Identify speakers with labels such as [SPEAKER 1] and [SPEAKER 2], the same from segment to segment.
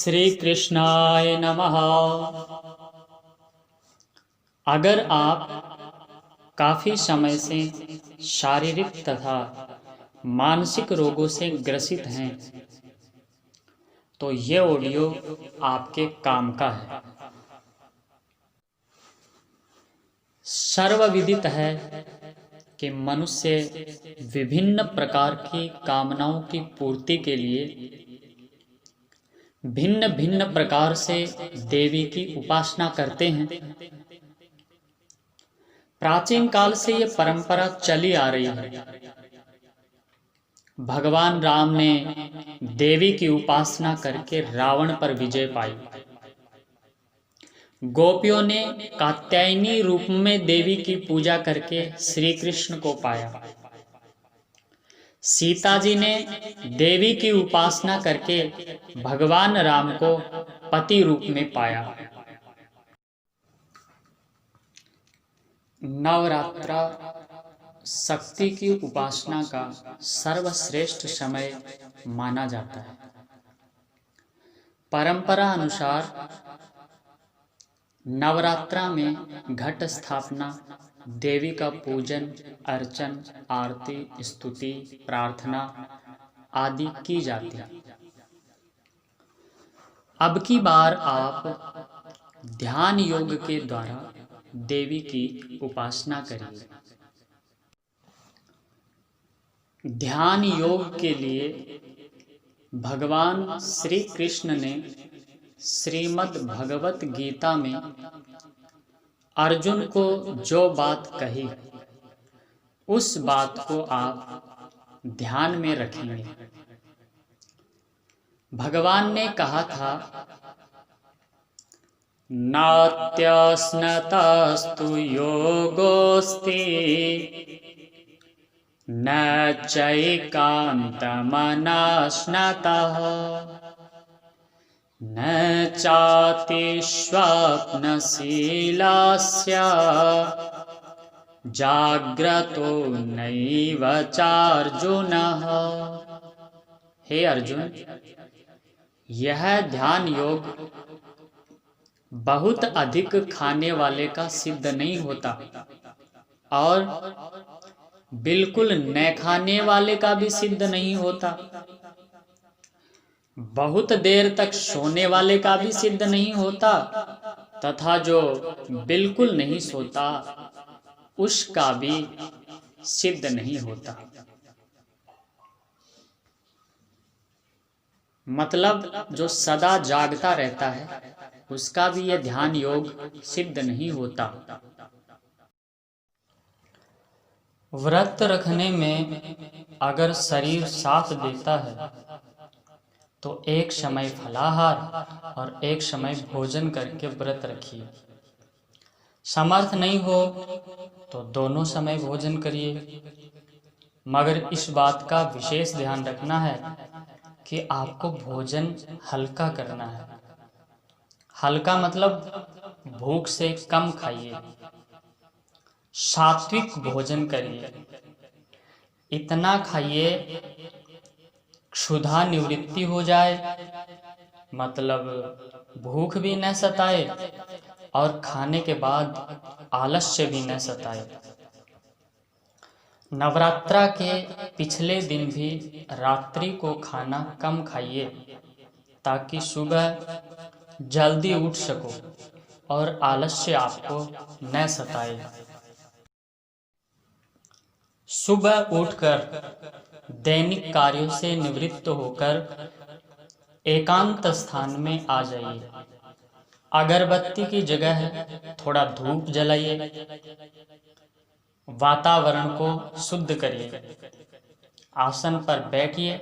[SPEAKER 1] श्री कृष्णाय नमः। अगर आप काफ़ी समय से शारीरिक तथा मानसिक रोगों से ग्रसित हैं तो ये ऑडियो आपके काम का है। सर्वविदित है कि मनुष्य विभिन्न प्रकार की कामनाओं की पूर्ति के लिए भिन्न भिन्न प्रकार से देवी की उपासना करते हैं। प्राचीन काल से ये परंपरा चली आ रही है। भगवान राम ने देवी की उपासना करके रावण पर विजय पाई। गोपियों ने कात्यायनी रूप में देवी की पूजा करके श्री कृष्ण को पाया। सीता जी ने देवी की उपासना करके भगवान राम को पति रूप में पाया। नवरात्रा शक्ति की उपासना का सर्वश्रेष्ठ समय माना जाता है। परंपरा अनुसार नवरात्रा में घट स्थापना, देवी का पूजन अर्चन, आरती, स्तुति, प्रार्थना आदि की जाती है। अब की बार आप ध्यान योग के द्वारा देवी की उपासना करिए। ध्यान योग के लिए भगवान श्री कृष्ण ने श्रीमद् भगवत गीता में अर्जुन को जो बात कही उस बात को आप ध्यान में रखेंगे। भगवान ने कहा था, नात्यस्नतस्तु योगोस्ति न चैकान्तमनश्नतः न चातिष्वप्नशीलस्य जाग्रतो नैव चार्जुनः। हे अर्जुन, यह ध्यान योग बहुत अधिक खाने वाले का सिद्ध नहीं होता और बिल्कुल न खाने वाले का भी सिद्ध नहीं होता। बहुत देर तक सोने वाले का भी सिद्ध नहीं होता तथा जो बिल्कुल नहीं सोता उसका भी सिद्ध नहीं होता। मतलब जो सदा जागता रहता है उसका भी यह ध्यान योग सिद्ध नहीं होता। व्रत रखने में अगर शरीर साथ देता है तो एक समय फलाहार और एक समय भोजन करके व्रत रखिए। समर्थ नहीं हो तो दोनों समय भोजन करिए, मगर इस बात का विशेष ध्यान रखना है कि आपको भोजन हल्का करना है। हल्का मतलब भूख से कम खाइए, सात्विक भोजन करिए। इतना खाइए क्षुधा निवृत्ति हो जाए, मतलब भूख भी न सताए और खाने के बाद आलस्य भी न सताए। नवरात्रा के पिछले दिन भी रात्रि को खाना कम खाइए ताकि सुबह जल्दी उठ सको और आलस्य आपको न सताए। सुबह उठकर दैनिक कार्यों से निवृत्त होकर एकांत स्थान में आ जाइए। अगरबत्ती की जगह थोड़ा धूप जलाइए। वातावरण को शुद्ध करिए। आसन पर बैठिए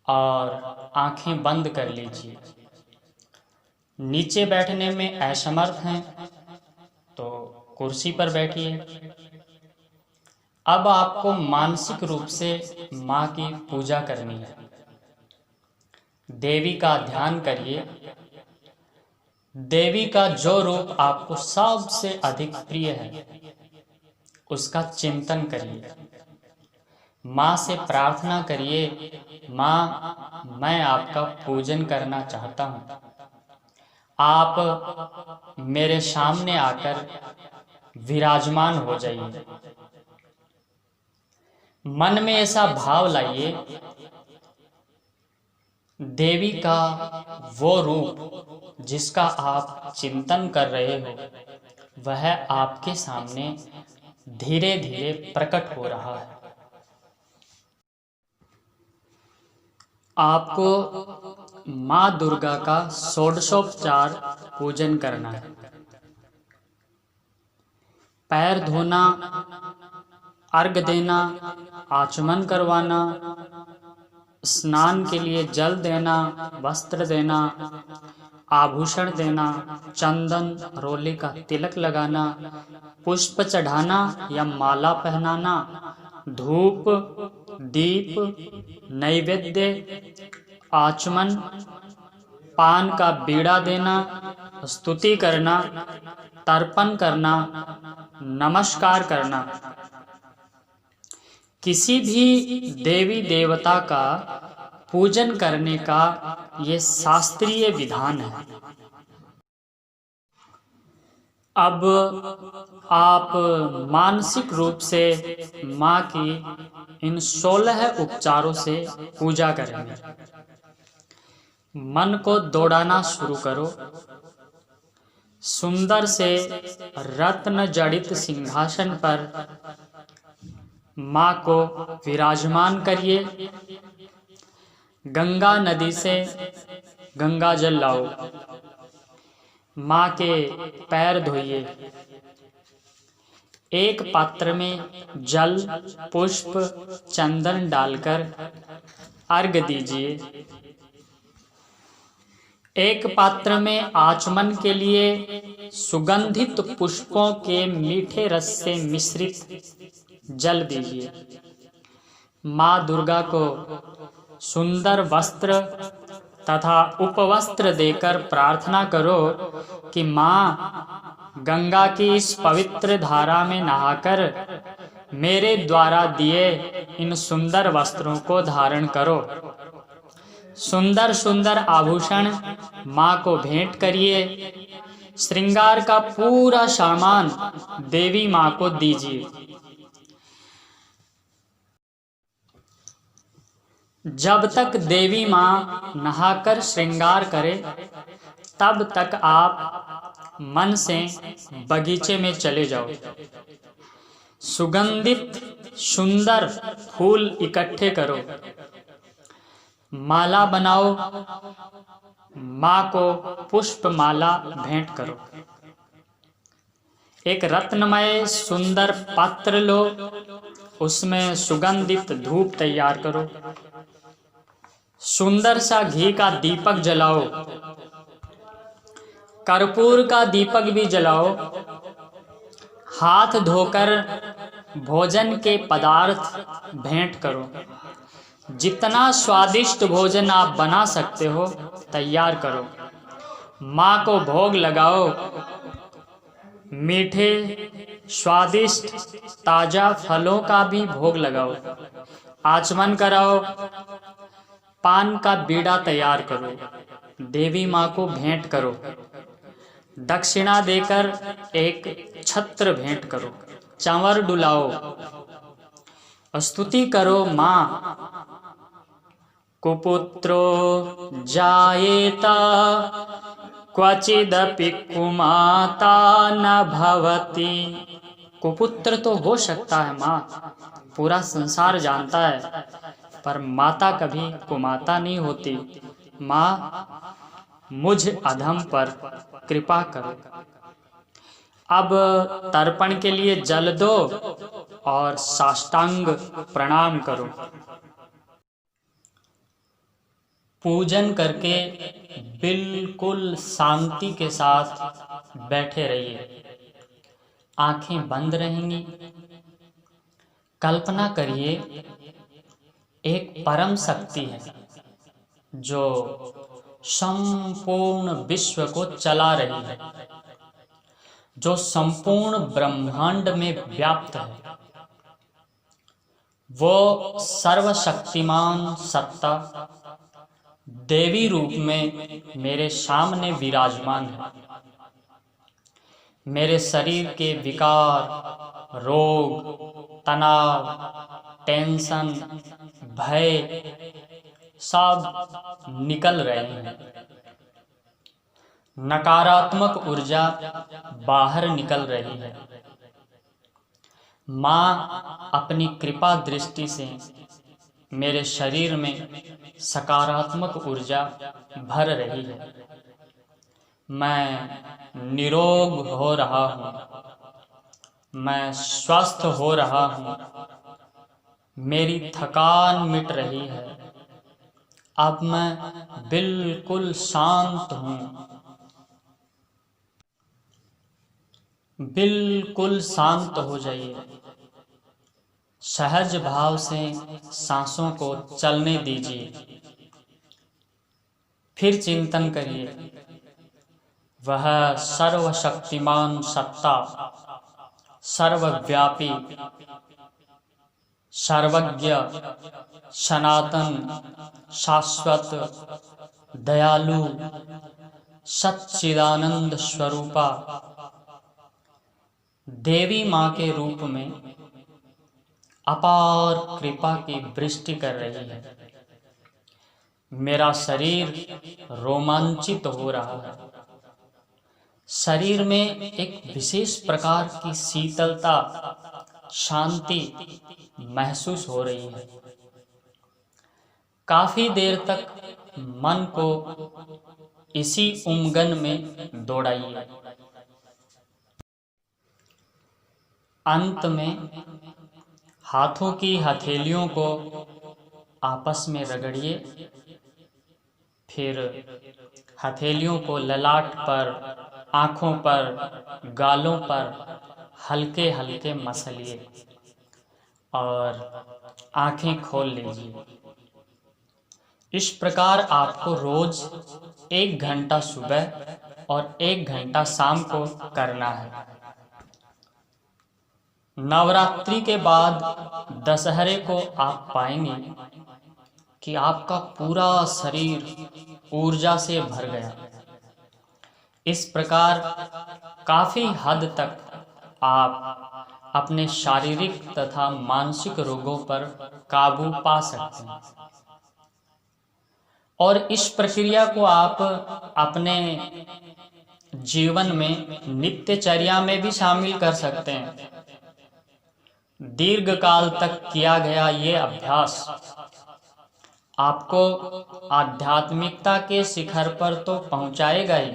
[SPEAKER 1] और आंखें बंद कर लीजिए। नीचे बैठने में असमर्थ हैं तो कुर्सी पर बैठिए। अब आपको मानसिक रूप से माँ की पूजा करनी है। देवी का ध्यान करिए। देवी का जो रूप आपको सबसे अधिक प्रिय है उसका चिंतन करिए। माँ से प्रार्थना करिए, माँ मैं आपका पूजन करना चाहता हूँ, आप मेरे सामने आकर विराजमान हो जाइए। मन में ऐसा भाव लाइए, देवी का वो रूप जिसका आप चिंतन कर रहे हो वह आपके सामने धीरे धीरे प्रकट हो रहा है। आपको माँ दुर्गा का षोडशोपचार पूजन करना है। पैर धोना, अर्घ देना, आचमन करवाना, स्नान के लिए जल देना, वस्त्र देना, आभूषण देना, चंदन रोली का तिलक लगाना, पुष्प चढ़ाना या माला पहनाना, धूप दीप नैवेद्य, आचमन, पान का बीड़ा देना, स्तुति करना, तर्पण करना, नमस्कार करना। किसी भी देवी देवता का पूजन करने का ये शास्त्रीय विधान है। अब आप मानसिक रूप से माँ की इन 16 उपचारों से पूजा करेंगे। मन को दौड़ाना शुरू करो। सुंदर से रत्न जड़ित सिंहासन पर माँ को विराजमान करिए। गंगा नदी से गंगा जल लाओ, माँ के पैर धोइए। एक पात्र में जल, पुष्प, चंदन डालकर अर्घ दीजिए। एक पात्र में आचमन के लिए सुगंधित पुष्पों के मीठे रस से मिश्रित जल दीजिए। माँ दुर्गा को सुंदर वस्त्र तथा उपवस्त्र देकर प्रार्थना करो कि माँ गंगा की इस पवित्र धारा में नहाकर मेरे द्वारा दिए इन सुंदर वस्त्रों को धारण करो। सुंदर सुंदर आभूषण माँ को भेंट करिए। श्रृंगार का पूरा सामान देवी माँ को दीजिए। जब तक देवी माँ नहाकर श्रृंगार करे तब तक आप मन से बगीचे में चले जाओ। सुगंधित सुंदर फूल इकट्ठे करो, माला बनाओ, माँ को पुष्प माला भेंट करो। एक रत्नमय सुंदर पात्र लो, उसमें सुगंधित धूप तैयार करो। सुंदर सा घी का दीपक जलाओ, कर्पूर का दीपक भी जलाओ। हाथ धोकर भोजन के पदार्थ भेंट करो। जितना स्वादिष्ट भोजन आप बना सकते हो तैयार करो। माँ को भोग लगाओ। मीठे स्वादिष्ट ताजा फलों का भी भोग लगाओ। आचमन कराओ। पान का बीड़ा तैयार करो। देवी माँ को भेंट करो। दक्षिणा देकर एक छत्र भेंट करो। चावल डुलाओ। स्तुति करो। माँ कुपुत्रो जायेत क्वचिदपि कुमाता न भवति। कुपुत्र तो हो सकता है माँ, पूरा संसार जानता है, पर माता कभी कुमाता नहीं होती। माँ मुझ अधम पर कृपा करो। अब तर्पण के लिए जल दो और साष्टांग प्रणाम करो। पूजन करके बिल्कुल शांति के साथ बैठे रहिए। आंखें बंद रहेंगी। कल्पना करिए एक परम शक्ति है जो संपूर्ण विश्व को चला रही है, जो संपूर्ण ब्रह्मांड में व्याप्त है, वो सर्वशक्तिमान सत्ता देवी रूप में मेरे सामने विराजमान है। मेरे शरीर के विकार, रोग, तनाव, टेंशन, भय सब निकल रहे हैं। नकारात्मक ऊर्जा बाहर निकल रही है। माँ अपनी कृपा दृष्टि से मेरे शरीर में सकारात्मक ऊर्जा भर रही है। मैं निरोग हो रहा हूँ। मैं स्वस्थ हो रहा हूँ। मेरी थकान मिट रही है। अब मैं बिल्कुल शांत हूँ। बिल्कुल शांत हो जाइए। सहज भाव से सांसों को चलने दीजिए। फिर चिंतन करिए, वह सर्वशक्तिमान सत्ता, सर्वव्यापी, सर्वज्ञ, सनातन, शाश्वत, दयालु, सच्चिदानंद स्वरूपा देवी माँ के रूप में अपार कृपा की वृष्टि कर रही है। मेरा शरीर रोमांचित हो रहा है। शरीर में एक विशेष प्रकार की शीतलता, शांति महसूस हो रही है। काफी देर तक मन को इसी उमंग में दौड़ाइए। अंत में हाथों की हथेलियों को आपस में रगड़िए। फिर हथेलियों को ललाट पर, आँखों पर, गालों पर हल्के हल्के मसलिए और आँखें खोल लीजिए। इस प्रकार आपको रोज 1 घंटा सुबह और 1 घंटा शाम को करना है। नवरात्रि के बाद दशहरे को आप पाएंगे कि आपका पूरा शरीर ऊर्जा से भर गया। इस प्रकार काफी हद तक आप अपने शारीरिक तथा मानसिक रोगों पर काबू पा सकते हैं। और इस प्रक्रिया को आप अपने जीवन में नित्यचर्या में भी शामिल कर सकते हैं। दीर्घ काल तक किया गया ये अभ्यास आपको आध्यात्मिकता के शिखर पर तो पहुंचाएगा ही,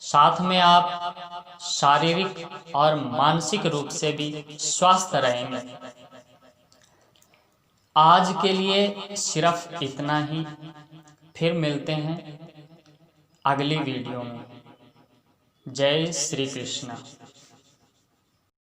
[SPEAKER 1] साथ में आप शारीरिक और मानसिक रूप से भी स्वस्थ रहेंगे। आज के लिए सिर्फ इतना ही। फिर मिलते हैं अगली वीडियो में। जय श्री कृष्ण।